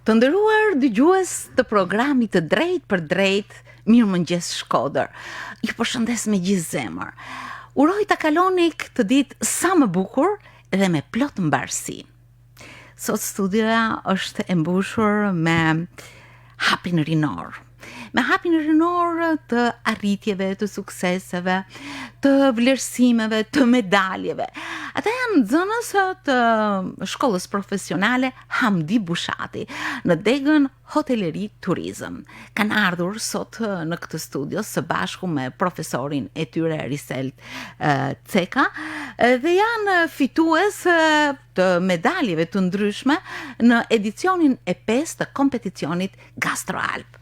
Të nderuar dëgjues të programit të Drejt për Drejt, Mirëmëngjes Shkodër. Ju përshëndes me gjithë zemër. Uroj ta kaloni këtë ditë sa më bukur dhe me plot mbarësi. Sot studioja është e mbushur me hapin rinor. Me hapin rinor të arritjeve, të sukseseve, të vlerësimeve, të medaljeve. Ata janë nxënës të shkollës profesionale Hamdi Bushati në degën Hoteleri Turizëm. Kanë ardhur sot në këtë studio së bashku me profesorin e tyre Risel Ceka dhe janë fitues të medaljeve të ndryshme në edicionin e 5 të kompeticionit GastroAlp.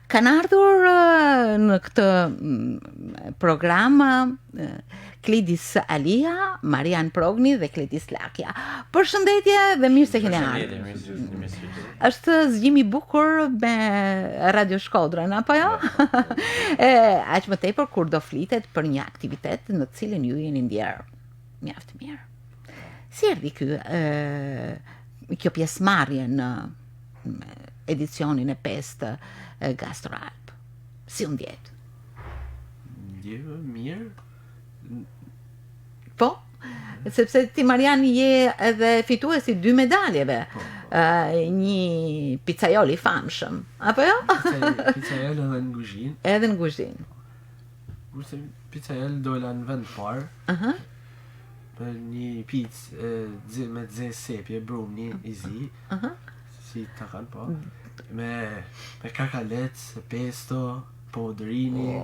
Kanë ardhur në këtë program Kledis Alia, Marian Progni dhe Kledis Lakja. Përshëndetje dhe mirë se keni ardhur. Është zgjimi i bukur me Radio Shkodrën, apo jo? Aq më tepër kur do flitet për një aktivitet në të cilin ju jeni ndjerë mjaft mirë. Si erdhi kjo pjesëmarrje në edicionin e 5 të GastroAlp? Si u ndjet? Ndjeva mirë. Po, sepse ti Marian je edhe fituesi 2 medaljeve. Një pizzaiol i famshëm, apo jo? Pizzaiol edhe në kuzhinë. Edhe në kuzhinë. Kurse pizzaiol dola në vend parë. Për një pizë me dze sepje, brumni i zi. Si ta kanë po. Me kakalet, pesto, podrini,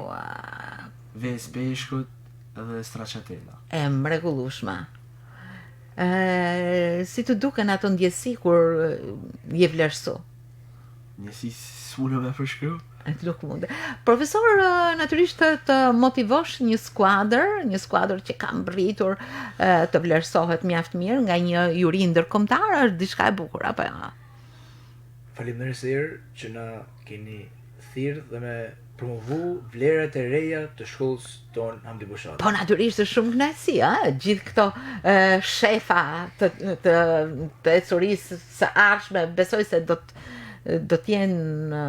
ves peshkut dhe stracciatella. E mrekullueshme. Si të duken ato ndjesi kur je vlerësu? Ndjesi s'ulëm e përshkru? Nuk mund. Profesor, natyrisht të motivosh një skuadër që ka mbritur të vlerësohet mjaft mirë nga një juri ndërkombëtar, është diçka e bukur apo jo? Faleminderit sërish që na keni thirrë dhe me promovu vlerat e reja të shkollës tonë Hamdi Bushati. Po natyrisht është shumë kënaqësi, gjithë këto shefa të ecurisë së ardhshme, besoj se do të jenë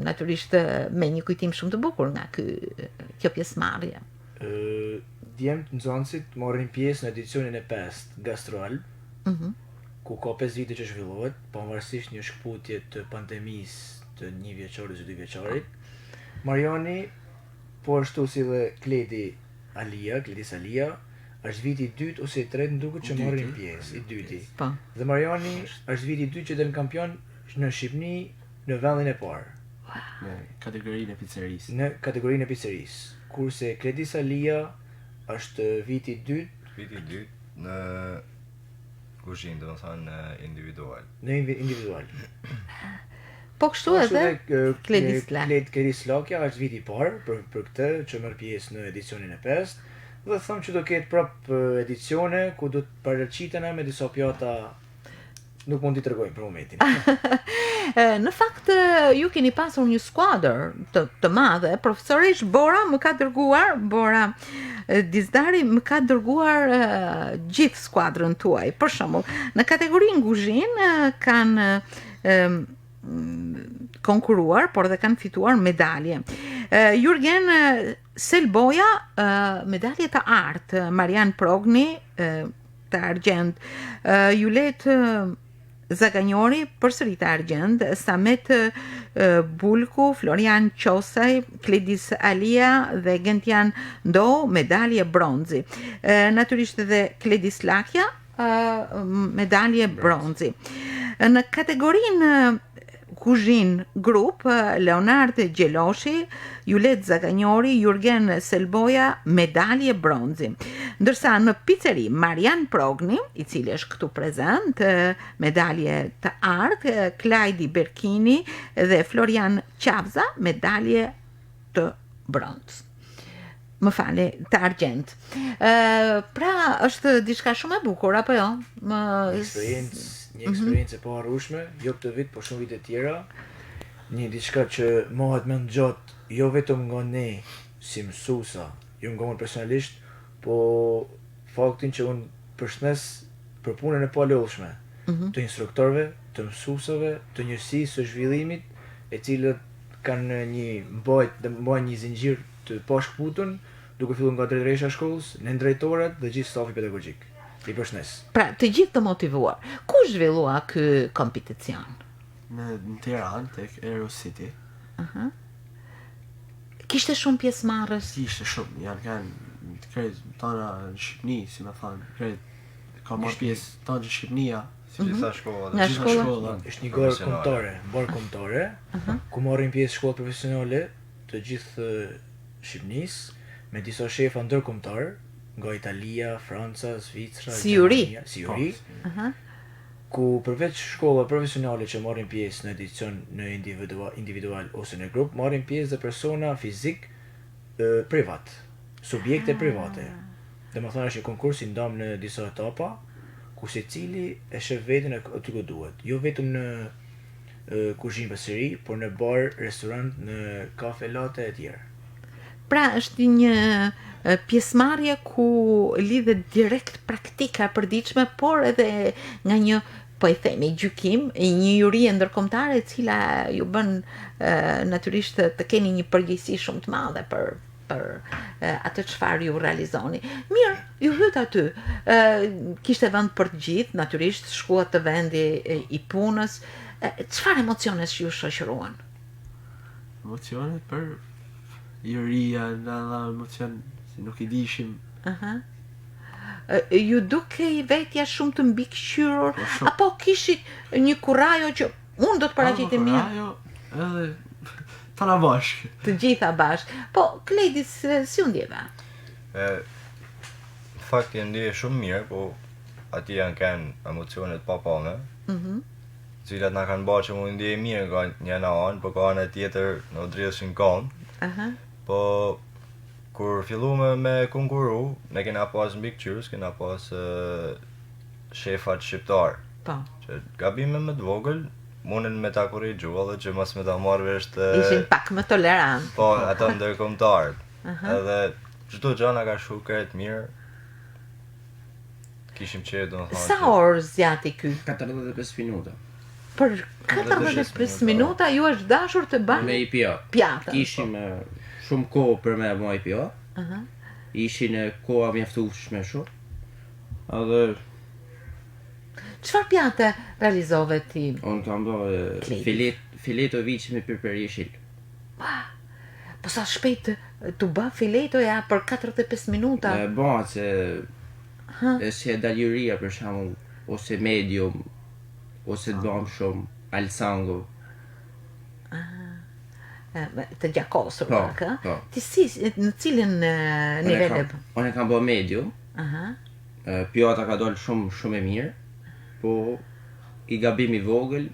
natyrisht me një kujtim shumë të bukur nga kjo pjesëmarrje. Djemt nxënësit morrin pjesë në edicionin e 5 GastroAlp, ku ka 5 vite që zhvillohet, pavarësisht një shkputje të pandemisë të 1 vjeçarit dhe 2 vjeçarit. Mariani, po ashtu si dhe Kledis Alia, është viti i 2 ose i 3 në duket që morrin pjesë, i 2. Dhe Mariani është viti i 2 që del kampion në Shqipëni në vendin e parë. Në kategorinë e pizzerisë. Kurse Kledis Alia është viti i 2. Viti i 2 në kuzhinë, do të thonë individual. Në individual. Po kështu edhe Kledis Lakja është viti i parë për këtë që merr pjesë në edicionin e 5. Dhe them që do ketë prap edicione ku do të paraqitena me disa pjata. Nuk mund t'i tregojmë për momentin. Në fakt, ju keni pasur një skuadër të madhe. Profesorish Bora më ka dërguar, Dizdari më ka dërguar gjithë skuadrën tuaj. Për shembull, në kategorinë kuzhinë kanë konkuruar, por dhe kanë fituar medalje. Jurgen Selboja, medalje të artë, Marian Progni, të argjend, Julet Zaganjori, përsëri të argjend, Samet Bulku, Florian Qosaj, Kledis Alia dhe Gentian Ndo, medalje bronzi. Natyrisht edhe Kledis Lakja, medalje bronzi. Në kategorinë kuzhinë grup, Leonard Gjeloshi, Julet Zaganjori, Jurgen Selboja, medalje bronzi. Ndërsa në pizzeri, Marian Progni, i cili është këtu prezent, medalje të artë, Klajdi Berkini dhe Florian Qavza, medalje të bronz. Më fale, të argjend. Pra, është diçka shumë e bukur, apo jo? Një eksperiencë e paharrueshme, jo këtë vit, por shumë vite tjera. Një diçka që mohet më gjatë, jo vetëm nga ne si mësuesa, jo nga unë personalisht, po faktin që unë përshëndes për punën e palodhshme të instruktorëve, të mësuesve, të njësisë së zhvillimit, e cilët kanë mbajnë një zinxhir të pashkputën, duke filluar nga drejtoresha e shkollës, në drejtorat dhe gjithë stafi pedagogjik. I përshnes. Pra, të gjithë të motivuar. Ku zhvillua ky kompeticion? Në Tiranë, tek Aero City. Kishte shumë pjesëmarrës? Ishte shumë, janë kanë krejt tona në Shqipni, si me thonë, krejt ka marrë pjesë tonë në Shqipnia. Gjitha shkollat. Nga Gjitha shkolla? shkollat. Është një barë kombëtare, ku marrin pjesë shkolla profesionale të gjithë Shqipnisë, me disa shefa ndërkombëtar, nga Italia, Franca, Zvicra, Si juri? Gjermania, si juri, ku përveç shkolla profesionale që marrin pjesë në edicion në individual ose në grup, marrin pjesë dhe persona fizik privat, subjekte private. Dhe më thonë është një konkurs i ndam në disa etapa, ku secili e shef veten aty ku duhet. Jo vetëm në kuzhinë pasëri, por në bar, restorant, në kafe, latte e tjerë. Pra, është një pjesëmarrje ku lidhet direkt praktika e përditshme, por edhe nga një, po e themi, gjykim, një juri ndërkombëtare e cila ju bën natyrisht të keni një përgjegjësi shumë të madhe për atë çfarë ju realizoni. Mirë, ju hyt aty. Kishte vend për të gjithë, natyrisht shkuat të vendi i punës. Çfarë emocionesh ju shoqëruan? Emocionet për juria, nga dha emocion, si nuk i dishim. Ju duke i vetja shumë të mbikëqyrur, shumë. apo kishit një kurajo që unë do të paraqitem mirë? Kurajo, edhe tana bashkë. Të gjitha bashkë. Po, Kledis, si u ndjeva? Në fakt janë ndje shumë mirë, po ati janë kanë emocionet pa pame, cilat na kanë bërë që mu ndje mirë nga një anë, po ka anë tjetër në drejtësin kanë. Po kur fillume me konkuru, ne kena pas mbikëqyrës, kena pas shefat shqiptar. Po. Që gabime më të vogël, munden me ta korrigju, edhe që mos me ta marrë vesh të... Ishin pak më tolerant. Po, ato ndërkombëtarët. Edhe çdo gjë na ka shku krejt mirë. Kishim qejf domethënë. Sa orë zjati ky? 45 minuta. Për 45 minuta ju është dashur të Me bani IPA. pjatën. Kishim shumë kohë për me bo IPA. Ishin koha mjaftueshme shumë. Edhe Çfarë pjate realizove ti? unë kam bërë fileto viçi me piper jeshil. Po sa shpejt të bë filetoja për 45 minuta? Bëhet se si e daljuria për shembull, ose medium, ose të bëm shumë alsango. Të gjakosur, Po, pak, ë? po. Ti si, në cilin nivele? Unë e kam bërë medium. Pjata ka dalë shumë e mirë, po i gabim i vogël.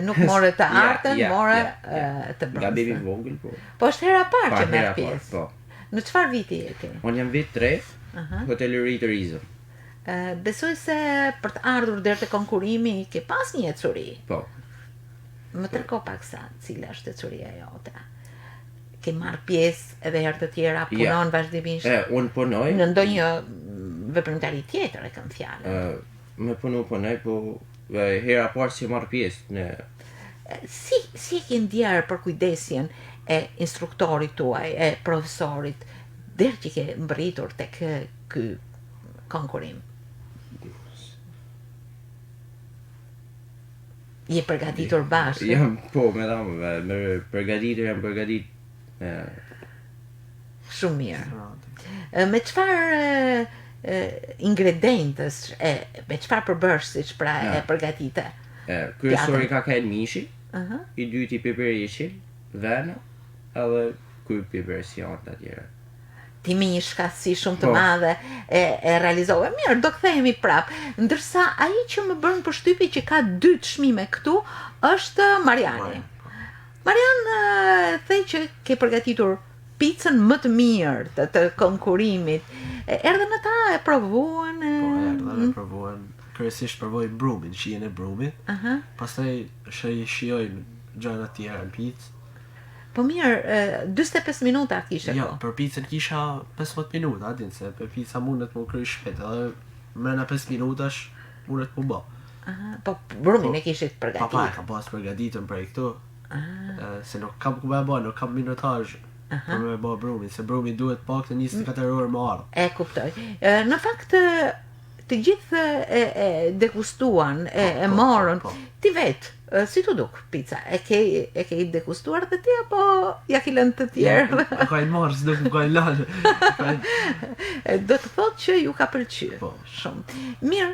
Nuk more të Ja, artën, ja, more ja. të Gabim i brëndshme. vogël, po. Po është hera parë Pa që merr hera parë, pjesë. po. Në çfarë viti je ti? Unë jam vit 3, hotelëri turizëm. Besoj se për të ardhur deri te konkurimi ke pas një ecuri. Po. Më trego pak sa, cila është ecuria jote? Ke marr pjesë edhe herë të tjera, punon vazhdimisht Unë punoj, në ndonjë veprimtari tjetër, e kam fjalën. me punoj, po hera parë si marr pjesë në Si e ke ndjerë për kujdesjen e instruktorit tuaj, e profesorit, deri që ke mbërritur tek ky konkurim? Je përgatitur bashkë? Jam po, me përgatitur, jam përgatit Shumë mirë. Me çfarë ingredientës, me çfarë përbërësish pra e përgatite? Kryesori ka kanë mishi, i dyti piper jeshil, vena, edhe ky piper sjant atjera. Ti me një shkatësi shumë të Po. madhe e realizove. Mirë, do kthehemi prap. Ndërsa ai që më bën përshtypje që ka 2 çmime këtu është Mariani. Marian thej që ke përgatitur picën më të mirë të konkurimit. Erdhën ata e provuan. Po, erdhën e provuan. Kryesisht provoj brumin, shijen e brumit. Pastaj shijojnë gjëra të tjera në picë. Po mirë, 45 minuta kishe Jo, ko. për picën kisha 15 minuta, din se për pica mundet më kry shpejt, edhe mrena 5 minutash munet mu bë. Po brumin e kishit Papa e përgatitur. kam pas përgatitën për këtu. Se nuk kam ku me bë, nuk kam minutazh për me bë brumin, se brumi duhet pak të 24 orë më ardh. E kuptoj. Në fakt të gjithë e degustuan, e morën. po. Ti vet, si të duk pica? E ke degustuar dhe ti apo ja ki lënë të tjerë? A ka i marrë, s'do më ka i lanë. Do të thotë që ju ka pëlqyer. Po. Shumë. Mirë,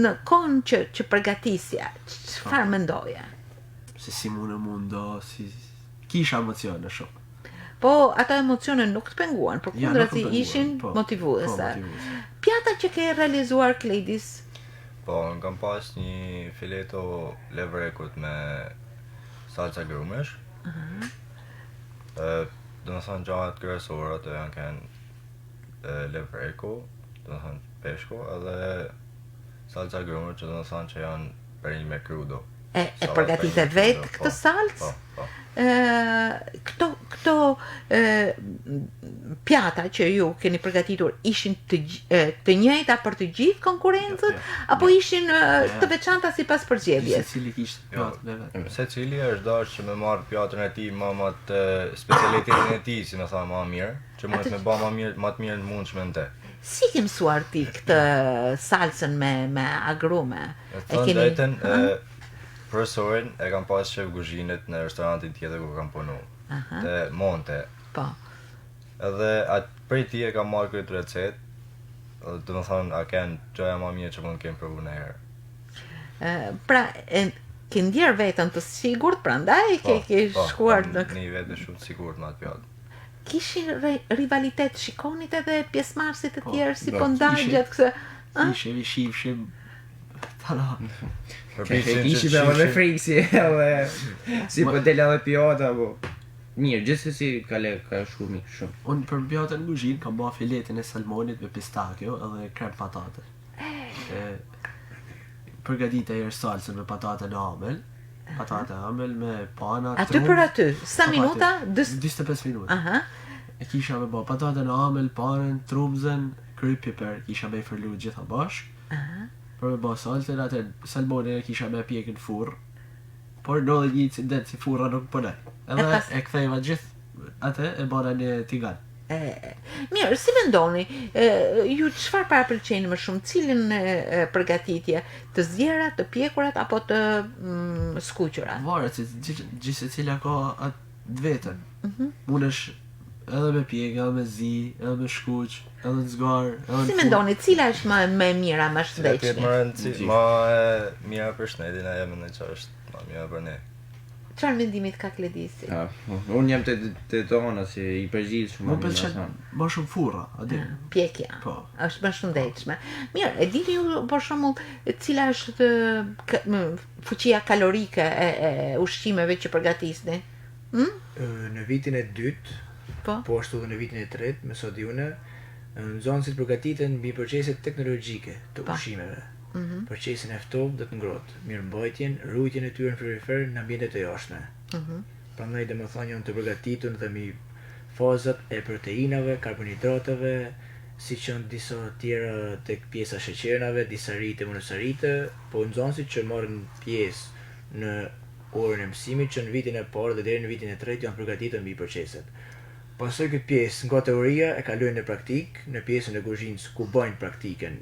në kohën që përgatisja, çfarë mendoje? Se si mundo, si kisha emocione shumë. Po ato emocione nuk të penguan, por Ja, kundrazi nuk më penguan, ishin po, motivuese. po, motivuese. Pjata që ke realizuar Kledis, Po, në kam pas një fileto levrekut me salca grumesh. Do në thonë gjahat kryesore ato janë kanë levreku, do në thonë peshku, edhe salca grumesh që do në thonë që janë për një me crudo. e Salata përgatite me vetë crudo, këtë po, salcë? Po. Këto pjata që ju keni përgatitur ishin të njëjta për të gjithë konkurrencët, apo ishin të veçanta sipas përgjedhjes? Se cili kishte pjatë me vetë. Se cili është dashur që me marrë pjatën e tij më të specialitetin e tij, si më tha më mirë, që mund të më bë më të mirë në mundshme në te. Si ke mësuar ti këtë salsën me agrume? E thonë drejtën, profesorin e kam pas shef kuzhinët në restorantin tjetër ku kam punu, te Monte. Po. Edhe atë prej ti e kam marrë këtë recet, do më thonë, a kenë gjoja ma mirë që mund kemë provu në herë. Pra, ke ndjerë vetën të sigurt, prandaj ke shkuar në... Një vetë shumë sigurt në atë pjatë. Kishin rivalitet, shikonit edhe pjesëmarrësit e tjerë si po, po ndajnë ishin- gjatë kësë... Shifshim tala. Kishi me më friksi, edhe si po del edhe pjata, po. Mirë, gjithsesi ka shumë mirë, shumë. Unë për pjatën kuzhinë kam ba filetin e salmonit me pistakjo edhe krem patate. Përgatita e salsën me patate në amel. Patate amel me pana, Aty për aty, sa minuta? 25 minuta. Aha. E kisha me ba patate në amel, panën, trumzën, kryp piper, kisha me fërlu gjitha bashk. Për me ba salsën, atë salmonin e kisha me pjekën furr. Por në dhe një incident si furra nuk përnej. Edhe e kthejva gjithë atë e bara një tigan. Mirë, si mendoni, ju çfarë parapëlqeni më shumë, cilin përgatitje, të zjera, të pjekurat apo të skuqura? Varet se gjithë se cila ka atë vetën. Munesh edhe me pjekë, edhe me zi, edhe me shkuq, edhe në zgar, edhe në Si furrë. mendoni, cila është më mira, më Cila tjetë shëndetshme? më rëndësi, ma e mira për shnetin, ajo mendoj që është ma mira për ne. Çfarë mendimit ka Kledisi? Unë jam të tona, si i përgjithë shumë. Më pëlqen më shumë furra, a di. Pjekja. Po. Është më shëndetshme. Mirë, e dini ju për shembull cila është fuqia kalorike e ushqimeve që përgatisni? Në vitin e dytë, Po. po ashtu dhe në vitin e tretë, me sot june, nxënësit përgatiten mbi proceset teknologjike të ushqimeve. Procesin e ftoftë dhe të ngrohtë, mirëmbajtjen, rujtjen e tyre në frigorifer në ambientet e jashtme. Prandaj domethënë janë të përgatitur dhe mbi fazat e proteinave, karbonhidrateve, siç janë disa tjera tek pjesa e sheqernave, disarite, monosarite, po nxënësit që marrin pjesë në orën e mësimit që në vitin e parë dhe deri në vitin e tretë janë përgatitur mbi proceset. Pastaj këtë pjesë nga teoria e kalojnë në praktik, në pjesën e kuzhinës ku bëjnë praktikën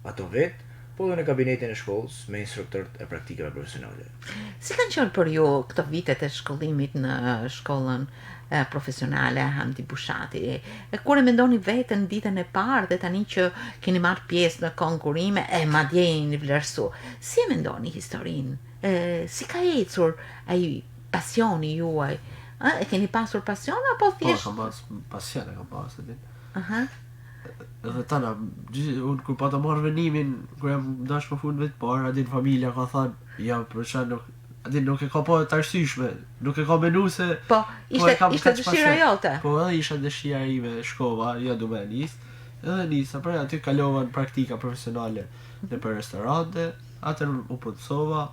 ato vetë, po dhe në kabinetin e shkollës me instruktorët e praktikave profesionale. Si kanë qenë për ju këto vitet e shkollimit në shkollën profesionale Hamdi Bushati? Kur e mendoni veten ditën e parë dhe tani që keni marrë pjesë në konkurrime e madje jeni vlerësu, si e mendoni historinë? Si ka ecur ai pasioni juaj? E keni pasur pasion apo Po, thjesht? kam pas pasion, kam pas, e di. Aha. Edhe tana, unë kur pa të marrë venimin, kur jam dash më fund vetë parë, adin familja ka thënë, ja, për çfarë nuk, adin nuk e ka pa të arsyeshme, nuk e ka menu se... Po, e ishte kam kaq dëshira pasion. jote? Po, edhe isha dëshira ime, shkova, ja du me nis, edhe nisa, për aty kalova në praktika profesionale në për restorante, atër u punësova,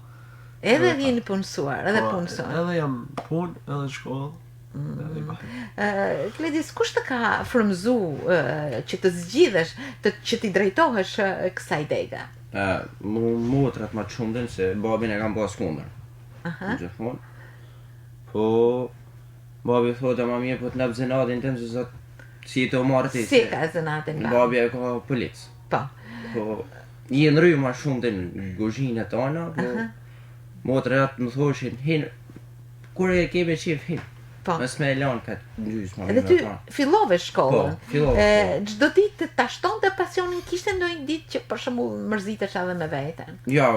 Edhe jeni punësuar, edhe po, punësuar. edhe jam punë, edhe në shkollë, Edhe i bëj. Gledis, kush të ka frymëzu që të zgjidhesh, që ti drejtohesh kësaj dege? Motrat ma të shumëtën se babin e kam pas kundër. Gjithmonë. Po, babi thotë ma mirë po të nëpë zënatin tëmë se zot si të marrë ti. Si ka zënatin nga? Babi e ka polic. Po. Po, i në rry ma shumëtën në guzhinë tona, po motrat më thoshin hinë, kur e keme qef hinë. Po. Mes me e lanë këtë gjysë ma Edhe ty fillove shkollën. Po, fillova shkollën. Çdo ditë ta shtonte pasionin, kishte ndonjë ditë që për shembull mërzitesh edhe me veten. Ja,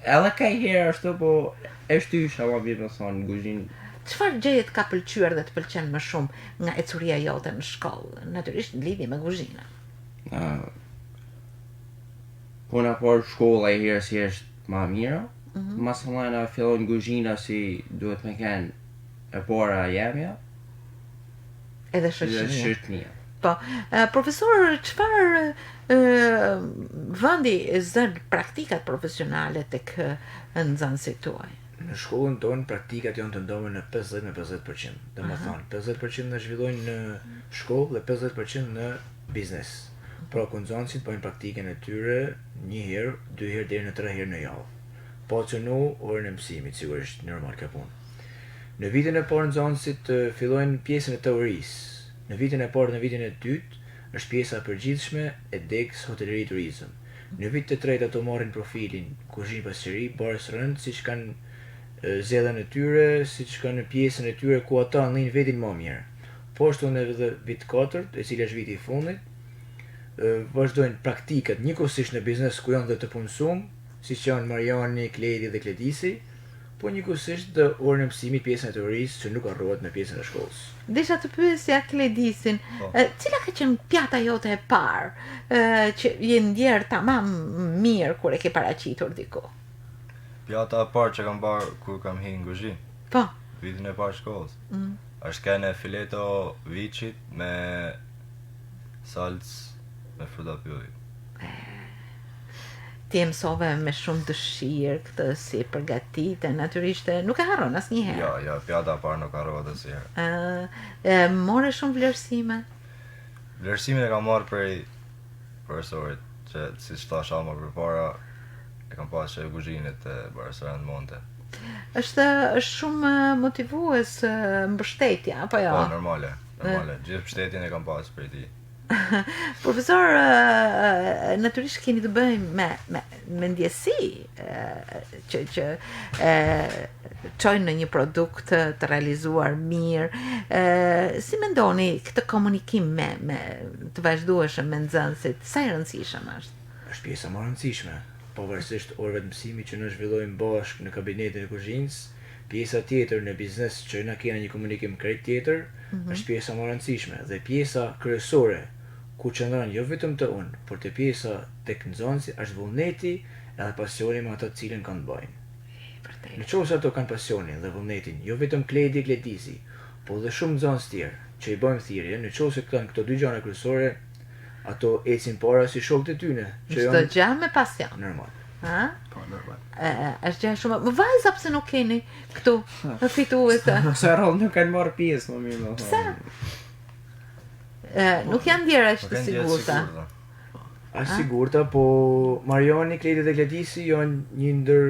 edhe ka i herë ashtu, po e shtysha ma bje me thonë në guzhinë. Çfarë gjëje të ka pëlqyer dhe të pëlqen më shumë nga ecuria jote në shkollë, natyrisht në lidhje me kuzhinën? Puna por shkolla i herë si është ma mira, mas mëna fillon kuzhina si duhet me kenë e para jemja Edhe dhe shoqëria. shërtnia. Po, profesor, çfarë vendi zën praktikat profesionale tek nxënësit tuaj? Në shkollën tonë praktikat janë të ndonë në 50-50%. Dhe më thonë, 50% në zhvillojnë në shkollë dhe 50% në biznes. Pra ku nxënësit bëjnë praktikën e tyre 1 herë, 2 herë deri në 3 herë në javë. Po që nu orën e mësimit, sigurisht normal ka punë. Në vitin e parë nxënësit fillojnë pjesën e teorisë. Në vitin e parë dhe në vitin e dytë është pjesa e përgjithshme e degës hoteleri turizëm. Në vitin e tretë ato marrin profilin kuzhinë pasqyri, barës rënd, siç kanë zgjedhjen e tyre, siç kanë pjesën e tyre ku ata ndin vetin më mirë. Po ashtu në vit 4, e cili është viti i fundit, vazhdojnë praktikat njëkohësisht në biznes ku janë dhe të punësuar, siç janë Mariani, Kledi dhe Kledisi, po njëkohësisht dhe orën e mësimit pjesën e teorisë që nuk harrohet në pjesën e shkollës. Desha të pyesja Kledisin, cila ka qenë pjata jote e parë që je ndjerë tamam mirë kur e ke paraqitur diku? Pjata e parë që kam parë kur kam hi në kuzhinë, Po. vitin e parë shkollës. Është kene fileto viçit me salcë me fruta pylli. Ti e mësove me shumë dëshirë këtë si përgatite, natyrisht nuk e harron asnjëherë. Ja, pjata e parë nuk harrohet asnjëherë. More shumë vlerësime. Vlerësimin e kam marrë prej profesorit, që si thasha më përpara, e kam pasur shef kuzhinit e Barcelona Monte. Është shumë motivues mbështetja, apo jo? Po, normale. Gjithë mbështetjen e kam pasur prej tij. Profesor, natyrisht keni të bëjmë me ndjesi që çojnë në një produkt të realizuar mirë. Si mendoni këtë komunikim me të vazhdueshëm me nxënësit, sa e rëndësishëm është? Është pjesa më e rëndësishme, pavarësisht orëve të mësimit që ne zhvillojmë bashkë në kabinetin e kuzhinës. Pjesa tjetër në biznes që na kena një komunikim krejt tjetër, është pjesa më e rëndësishme dhe pjesa kryesore ku qëndron jo vetëm të unë, por të pjesa tek nxënësi është vullneti edhe pasioni me ata të cilën kanë të bëjnë. Në qoftë se ato kanë pasionin dhe vullnetin, jo vetëm Kledi e Kledisi, por dhe shumë nxënës tjerë që i bëjmë thirrje, në qoftë se kanë këto dy gjëra kryesore, ato ecin para si shokët e tyre, që Çdo gjë me pasion. normal. Ha? Po, normal. Është gjë shumë. Më vajza pse nuk keni këtu fituese? Se rrollë nuk kanë marrë pjesë më mirë më thonë. Nuk janë ndjerë aq Po të kanë gjithë sigurta. Është sigurta, po Mariani, Kledi dhe Kledisi janë një ndër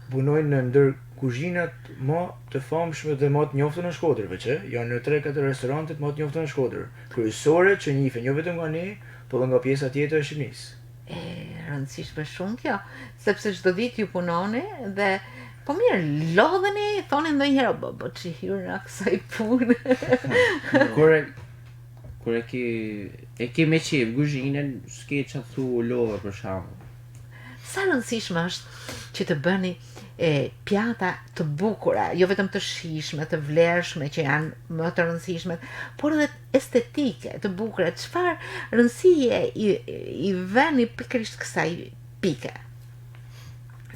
punojnë në ndër kuzhinat më të famshme dhe më të njohura në Shkodër, që janë në 3-4 restorantet më të njohura në Shkodër, kryesore që njihen jo vetëm nga ne, por edhe nga pjesa tjetër e Shqipërisë. Rëndësishme shumë kjo, sepse çdo ditë ju punoni dhe po mirë, lodheni, thoni ndonjëherë bo që hyrë kësaj pune. Kur e ke me qef kuzhinën, s'ke që thu lodhe për shembull. Sa rëndësishme është që të bëni pjata të bukura, jo vetëm të shijshme, të vlerëshme që janë më të rëndësishme, por edhe estetike, të bukura. Çfarë rëndësie i vëni pikërisht kësaj pike?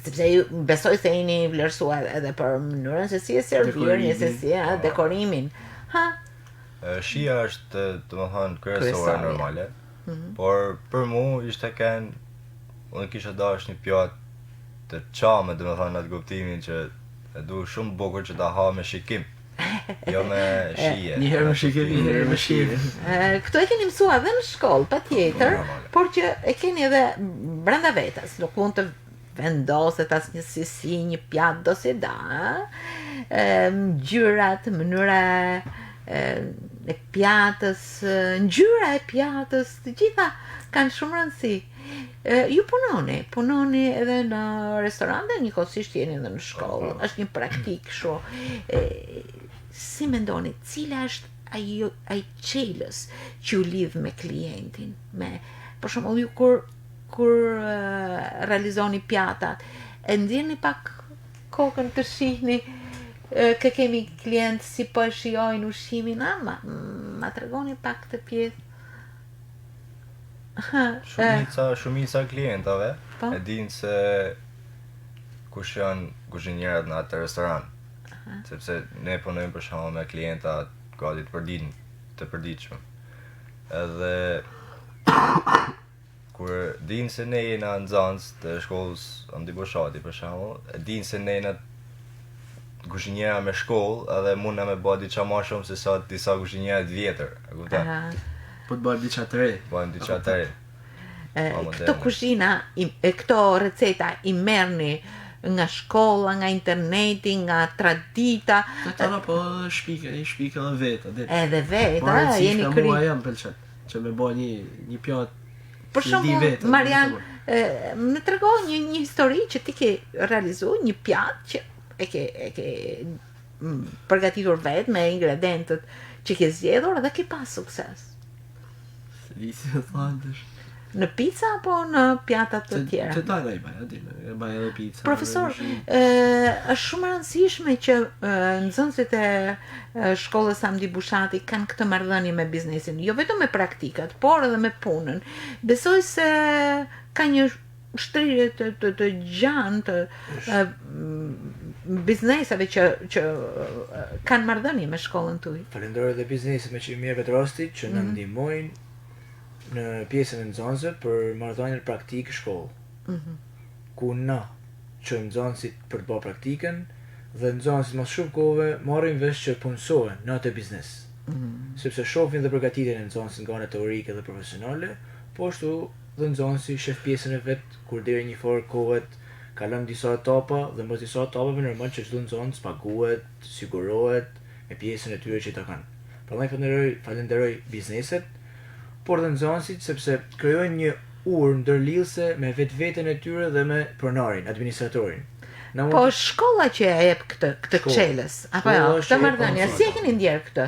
Sepse ju besoj se jeni vlerësuar edhe për mënyrën se si e servirni, se si e dekorimin. Ha? Shija është, domethënë, kryesore normale, por për mu ishte unë kisha dash një pjatë të çame, domethënë atë kuptimin që e du shumë bukur që ta ha me shikim. Jo me shije. Një herë me shikimi, një herë me shive. Këto e keni mësua edhe në shkollë, patjetër, Normale. por që e keni edhe brenda vetes, nuk mund të vendoset asnjë sisi, një pjatë do si da, ngjyrat, mënyra e pjatës, ngjyra e pjatës, të gjitha kanë shumë rëndësi. Ju punoni edhe në restorante, njëkohësisht jeni edhe në shkollë, është një praktik kështu. Si mendoni, cila është ai çelës që ju lidh me klientin, për shembull ju kur realizoni pjatat, e ndjeni pak kokën të shihni që kemi klient si po e shijojnë ushqimin, ma tregoni pak të pjesë. Shumica klientave Po. e dinë se kush janë kuzhinierët në atë restoran. Sepse ne punojmë për shembull me klienta gati të përditshëm. Edhe kur dinë se ne jena nxënës të shkollës Andi Boshati për shembull, e dinë se ne jena kuzhiniera me shkollë edhe mund na me bë diçka më shumë se sa disa kuzhiniera të vjetër, e kupton? Po të bëjmë diçka të re. Bëjmë diçka të re. Këto kuzhina, këto receta i merrni nga shkolla, nga interneti, nga tradita, Të tëra po shpika edhe vetë. edhe vetë, Po jeni mua kry. jam pëlqen që me bë një pjatë. Për si di shembull, vetë, Marian, për më trego një histori që ti ke realizuar një pjatë që e ke përgatitur vetë me ingredientët që ke zgjedhur dhe ke pas sukses. Lisi të thantësh. Në pizza apo në pjatat të tjera? Të tana i baj, aty, e baj edhe pizza. Profesor, edhe është shumë e rëndësishme që nxënësit e shkollës Hamdi Bushati kanë këtë marrëdhënie me biznesin, jo vetëm me praktikat, por edhe me punën. Besoj se ka një ushtrirje të gjanë të biznesave që kanë marrëdhënie me shkollën tuaj. Falenderoj dhe bizneset me që mirë vetë rasti që na ndihmojnë në pjesën e nxënësve për marrëdhënien praktikë shkollë. Ku na çojmë nxënësit për të bërë praktikën dhe nxënësit mas shumë kohëve marrin vesh që punësohen në atë biznes. Sepse shohin dhe përgatitjen e nxënësit nga ana teorike dhe profesionale, po ashtu dhe nxënësi shef pjesën e vet kur deri një farë kohët kalon disa etapa dhe mbas disa etapave normal që çdo nxënës paguhet, sigurohet me pjesën e tyre që ta kanë. Prandaj falenderoj bizneset, por dhe nxënësit sepse krijojnë një urë ndërlidhse me vetveten e tyre dhe me pronarin, administratorin. Na Po mund shkolla që e jep këtë Shkolla. çelës, apo jo, Shkolla këtë që jep marrëdhënie, si e keni ndjer këtë?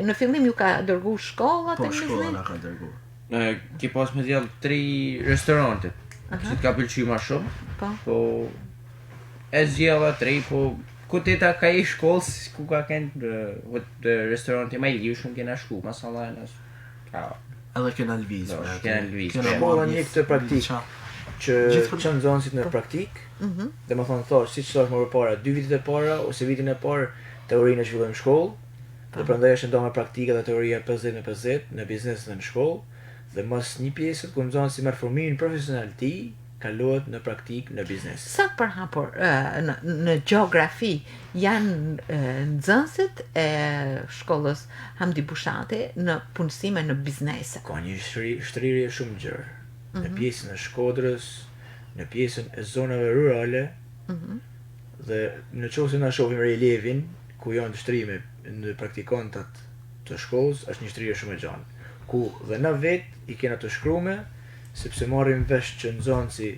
Në fillim ju ka dërgu shkolla Po të shkolla biznes? na ka dërguar. Ke pas me djallë 3 restorante, që t'ka pëlqy ma shumë, po e zgjella 3, po ku teta ka i shkollës, ku ka kënë restorante ma i ljushëm kena shku, masallaj nas. Edhe kena lviz. Do, me aty. kena lviz, Kena po. Shkolla marrë një këtë praktik diçka. që Gjithmonë- çon nxënësit në praktik, dhe më thonë thash, siç thash më përpara, 2 vitet e para ose vitin e parë teorinë e zhvillojmë në shkollë, dhe prandaj është ndonë me praktika dhe teoria 50-50 në biznes dhe në shkollë, dhe mas një pjesët ku nxënësi merr formimin profesional të tij, kalohet në praktik në biznes. Sa të përhapur në gjeografi janë nxënësit e shkollës Hamdi Bushati në punësime në biznese? Ka një shtrirje shumë gjerë. Në pjesën e Shkodrës, në pjesën e zonave rurale, dhe në qoftë se na shohim relievin ku janë shtrime në praktikantat të shkollës, është një shtrirje shumë e gjatë. Ku dhe na vet i kena të shkrume, sepse marrim vesh që nxënësi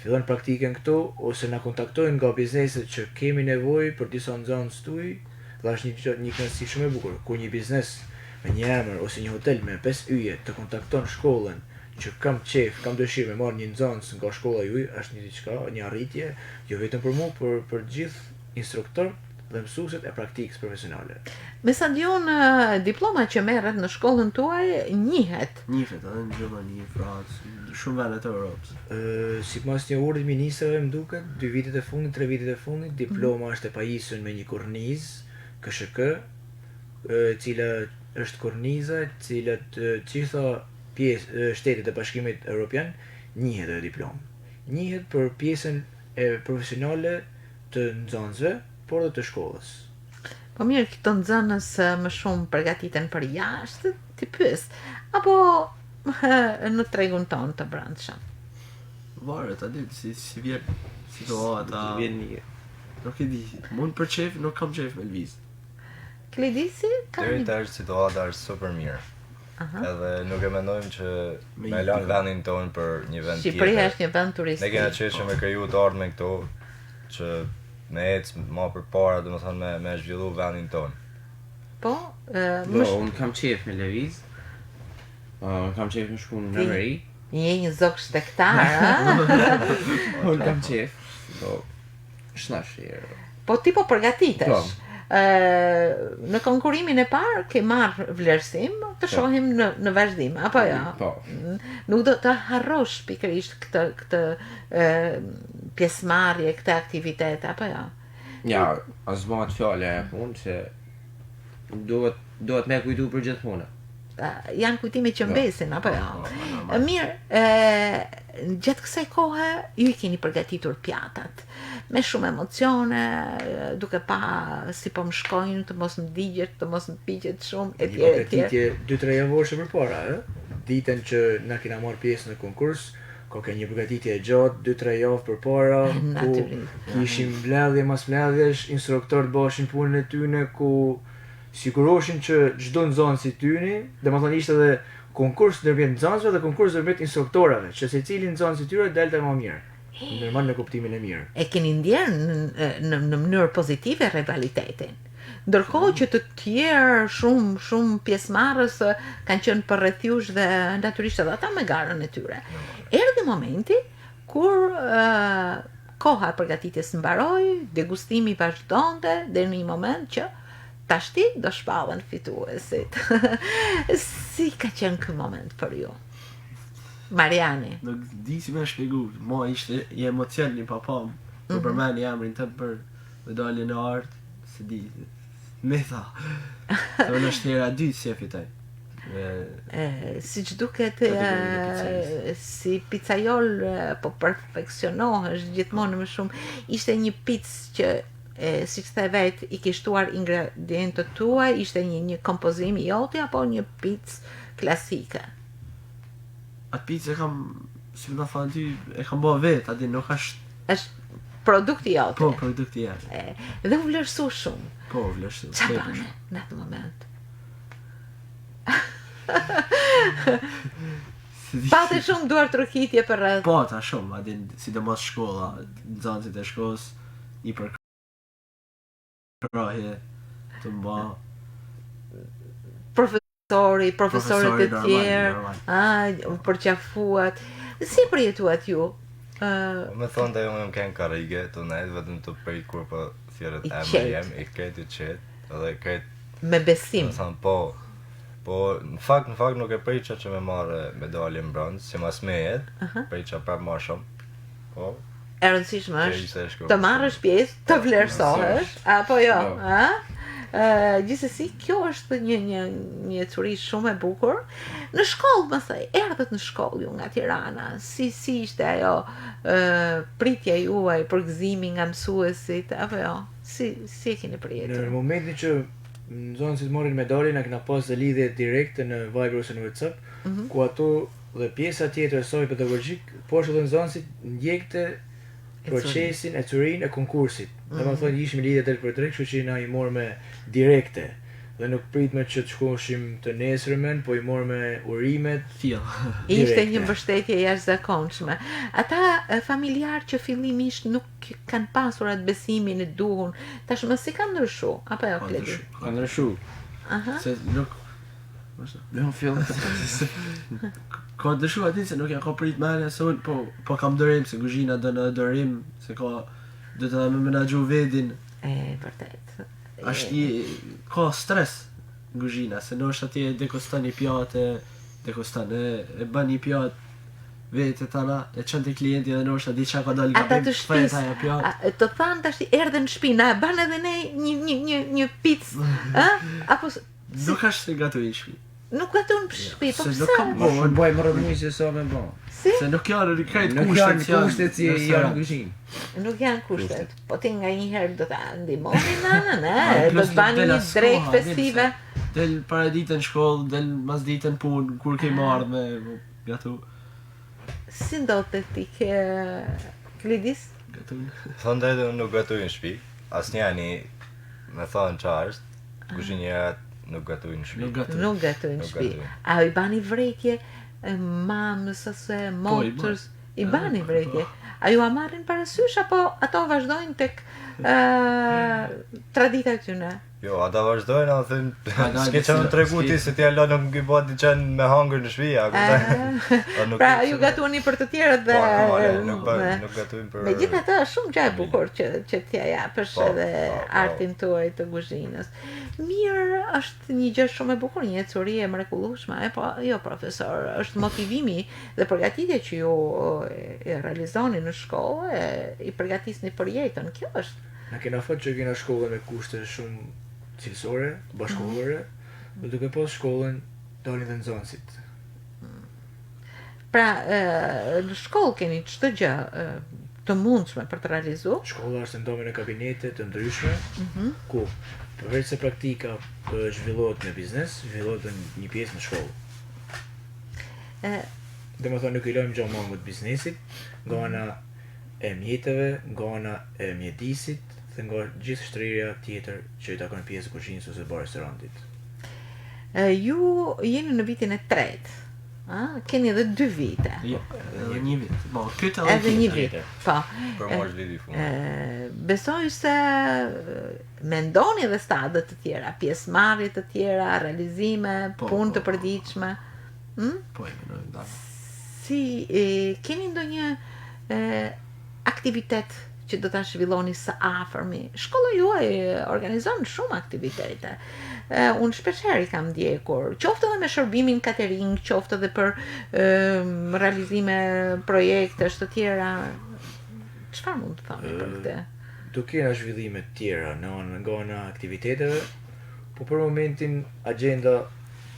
fillon praktikën këtu ose na kontaktojnë nga bizneset që kemi nevojë për disa nxënës tuaj, dhe është një këndësi shumë e bukur, ku një biznes me një emër ose një hotel me 5 yje të kontakton shkollën që kam qef, kam dëshirë me marrë një nxënës nga shkolla juaj, është një diçka, një arritje, jo vetëm për mua, por për gjithë instruktorët dhe mësuesit e praktikës profesionale. Me sa diun diploma që merret në shkollën tuaj njihet. Njihet edhe në Gjermani, Francë, shumë vende të Europës. Sipas një urdhri ministrave më duket, 2 vitet e fundit, 3 vitet e fundit, diploma është e pajisur me një kornizë KSHK, e cila është korniza, e cilat të gjitha shtetet e Bashkimit Evropian njihet edhe diplomë. Njihet për pjesën e profesionale të nxënësve, por edhe të shkollës. Po mirë, këto nxënës më shumë përgatiten për jashtë, ti pyes, apo në tregun tonë të brendshëm. Varet, a di, si vjen situata. Vjen mirë. Nuk e di, mund për qef, nuk kam qef me lviz. Klidisi ka Deri një... tash situata është super mirë. Edhe nuk e mendojmë që me lanë vendin tonë për një vend tjetër. Shqipëria është një vend Ne turistik. kena qeshë me kriju të ardhme këto që me ecë ma për para, dhe më thënë me zhvillu vendin tonë. Po, Jo, unë kam qef me lëviz. Kam qef me shku në Meri. je një zog shtektar, a? Unë kam qef. Po, shnash herë. Po ti po përgatitesh. Po. Në konkurimin e parë ke marrë vlerësim, të shohim në vazhdim, apo jo? Po. Nuk do të harrosh pikërisht këtë pjesëmarrje, këtë aktivitet, apo jo? Ja, as bëhet fjale e punë që duhet me kujtu për gjithë punë. Janë kujtime që mbesin, apo jo? Mirë, gjatë kësaj kohe ju i keni përgatitur pjatat me shumë emocione, duke pa si po më shkojnë, të mos më digjet, të mos më piqet shumë, Një etj. përgatitje 2-3 javë përpara, ditën që na kena marrë pjesë në konkurs, ka një përgatitje e gjatë 2-3 javë përpara, ku Natyrisht. kishim mbledhje mas mbledhjesh, instruktor të bashin punën e tyne, ku siguroshin që çdo nxënës i tyni, domethënë ishte edhe konkurs ndërmjet nxënësve dhe konkurs ndërmjet instruktorëve, që secili nxënës i tyre delte më mirë. Ndërmend në kuptimin e mirë. E keni ndjerë në mënyrë pozitive rivalitetin. Ndërkohë që të tjerë shumë pjesëmarrës kanë qenë përreth jush dhe natyrisht edhe ata me garën e tyre. Erdhi momenti kur koha e përgatitjes mbaroi, degustimi vazhdonte deri në një moment që tashti do shpallen fituesit. Si ka qenë ky moment për ju? Mariani. Nuk di si me shpjegu, ma ishte i emocion një papam, për përmeni emrin të për medaljen e artë, se di, me tha, se unë është hera 2 si e fitoj. Si që duket Kategorinë e pizzajës. si pizzajol po perfeksionohesh gjithmonë më shumë. Ishte një pizzë që si që the vet i ke shtuar ingredientët tuaj, ishte një kompozim i joti apo një pizzë klasike? Atë pizë e kam, si më thonë ty, e kam bo vetë, adi nuk është, Është produkti jote. po, produkti jashtë. Dhe u vlerësu shumë. Po, vleshtu. Qa bane në atë moment? Pate shumë duar trokitje për rreth. Po, ta shumë, adin, sidomos shkolla, nxënësit e shkollës, i përkrahje, të mba, Profesorët e Profesori tjerë, normal. përqafuat. Si përjetuat ju? Me thonë dhe unë më kenë karige, të nejtë vetëm të prit kur po thjerët I emri qetë. jem, i ketë i qetë, edhe ketë, Me besim. më thonë po në fakt nuk e prejqa që me marrë medalje në bronz, si mas me jetë, prejqa prapë ma shumë, po, E rëndësishme që është ishte e shkruar. të marrësh pjesë, të vlerësohesh, apo jo, Jo. ha? Gjithsesi, kjo është një curi shumë e bukur. Në shkollë, më thej, erdhët në shkollë ju nga Tirana, si ishte ajo pritja juaj, përgëzimi nga mësuesit, apo jo? Si e keni Në përjetur? momentin që nxënësit morrin medaljen, na kena pas dhe lidhje direkte në Viber ose në WhatsApp, ku ato dhe pjesa tjetër e saj pedagogjik, po ashtu edhe nxënësit ndjekte procesin e curin e konkursit. Dhe më thonë ishim lidhje drejt për drejt, kështu që na i morë me direkte. Dhe nuk pritme që të shkoshim të nesërmen, po i morë me urimet. Fill. Ishte direkte. një mbështetje jashtëzakonshme. Ata familjarë që fillimisht nuk kanë pasur atë besimin e duhur, tashmë si kanë ndryshu, apo jo, Kledi? Ka ndryshu. Aha. Se nuk, Në fill. ka dëshu ati se nuk ja ka prit mene, se unë po kam dërim, se kuzhina do në dërim, se ka, do të me menagju vedin, Vërtet. ka stres në kuzhina, se në është atje dekostan një pjate, e bën një pjatë, vete tana, e qënë të klienti dhe në është ati qa ka dalë Ata të gabim, shtëpis, aja pjatë. të thanë tash erdhe në shtëpi, na e ban edhe ne një picë, ë? Apo Nuk është se gatu i shpi. Nuk gaton për shtëpi, po Se nuk pse? kam Po shumë boj më rëmëni se sa me bo. Si? Se nuk janë krejt Nuk kushtet janë kushtet si janë në kuzhinë. Nuk janë kushtet. Po ti nga një herë do ta ndihmoni nanën, do plus të bani del një as drejt koha, festive. Del para ditën shkollë, del mas ditën punë, kur ke marrë me gatu. Si ndodhte ti ke Klidis? Gatu. Thonë dhe unë nuk gatuj në shtëpi. Asnjani me thonë qa është, kuzhinjerat nuk gatuj në shtëpi. Nuk gatu. Nuk gatojnë në Nuk shtëpi. gatojnë. A i bani vrekje mamës ose motërës? I bani vrekje. A ju a marrin parasysh apo ato vazhdojnë tek tradita këtyne? Jo, ata vazhdojnë, a thënë, Ata s'ke që në tregu ti s'ke- se ti alla nuk i bati qenë me hangër në shpi, a kuptaj? Pra ju gatuani për të tjerët dhe... Po, normale, nuk me- gatojnë për... Megjithatë është shumë gjë e bukur që t'ja japësh Po, edhe po. artin tuaj të kuzhinës. Mirë, është një gjë shumë e bukur, një ecuri e mrekullueshme, po jo profesor, është motivimi dhe përgatitja që ju e realizoni në shkollë e i përgatisni për jetën. Kjo është. Na kena fat që kena shkollën me kushte shumë cilësore, bashkëkohore, dhe duke pas shkollën dalin dhe nxënësit. Pra, në shkollë keni çdo gjë të mundshme për të realizuar. Shkolla është ndomi në kabinete të ndryshme, ku përveç se praktika zhvillohet në biznes, zhvillohet në një pjesë në shkollë. Dhe më thonë nuk i lojmë gjatë mangut biznesit, nga ana e mjetëve, nga ana e mjedisit, dhe nga gjithë shtrirja tjetër që i takon pjesë kuzhinës ose bar restorantit. Ju jeni në vitin e tretë. Keni edhe 2 vite. Jo, edhe një vit. Bo, këtë edhe Edhe një vit. Po. Për mosh viti fundit. Besoj se mendoni edhe stade të tjera, pjesëmarrje të tjera, realizime, Po, punë po, të përditshme. Po e menojmë da. Si keni ndonjë aktivitet që do ta zhvilloni së afërmi? Shkolla juaj organizon shumë aktivitete. Unë shpeshherë i kam ndjekur, qoftë edhe me shërbimin catering, qoftë edhe për realizime projektesh të tjera. Çfarë mund të thoni për këtë? Do kena zhvillime të tjera nga ana aktiviteteve, po për momentin agenda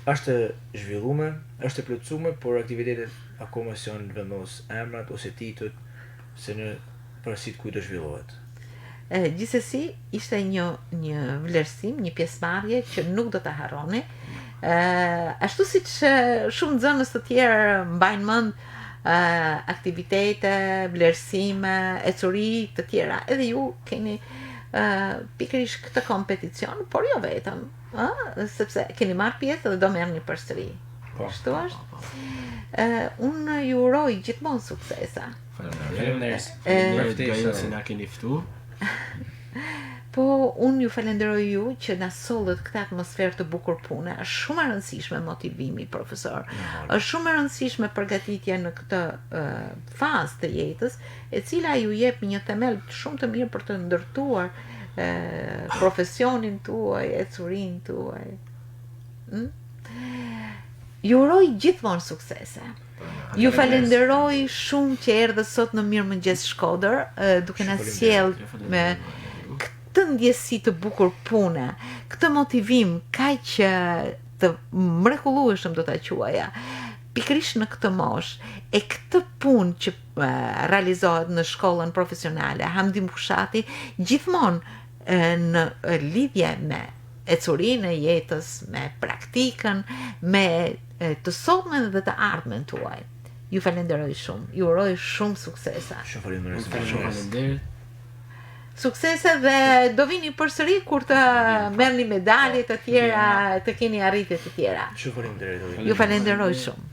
është e zhvilluar, është e plotësuar, por aktivitetet akoma janë vendos emrat ose titujt se në parasit ku do zhvillohet. Gjithsesi, ishte një vlerësim, një pjesëmarrje që nuk do ta harroni. Ashtu siç shumë nxënës të tjerë mbajnë mend aktivitete, vlerësime, ecuri të tjera, edhe ju keni pikërisht këtë kompeticion, por jo vetëm, sepse keni marrë pjesë dhe do merrni përsëri. Ashtu është. Unë ju uroj gjithmonë suksesa. Faleminderit. Faleminderit si na keni ftu. Po, unë ju falenderoj ju që na sollët këtë atmosferë të bukur pune. Është shumë e rëndësishme motivimi, profesor. Është shumë e rëndësishme përgatitja në këtë fazë të jetës, e cila ju jep një themel shumë të mirë për të ndërtuar profesionin tuaj, ecurinë tuaj. Ju uroj gjithmonë suksese. Ju falenderoj shumë që erdhët sot në Mirëmëngjes Shkodër, duke na sjell me këtë ndjesi të bukur pune, këtë motivim kaq të mrekullueshëm do ta quaja. Pikërisht në këtë moshë e këtë punë që realizohet në shkollën profesionale Hamdi Mbushati gjithmonë në lidhje me ecurinë e jetës, me praktikën, me të sotmen dhe të ardhmen tuaj. Ju falenderoj shumë, ju uroj shumë suksesa. Shumë Faleminderit. Suksese dhe do vini përsëri kur të merrni medalje të tjera, të keni arritje të tjera. Shumë faleminderit. Ju falenderoj shumë.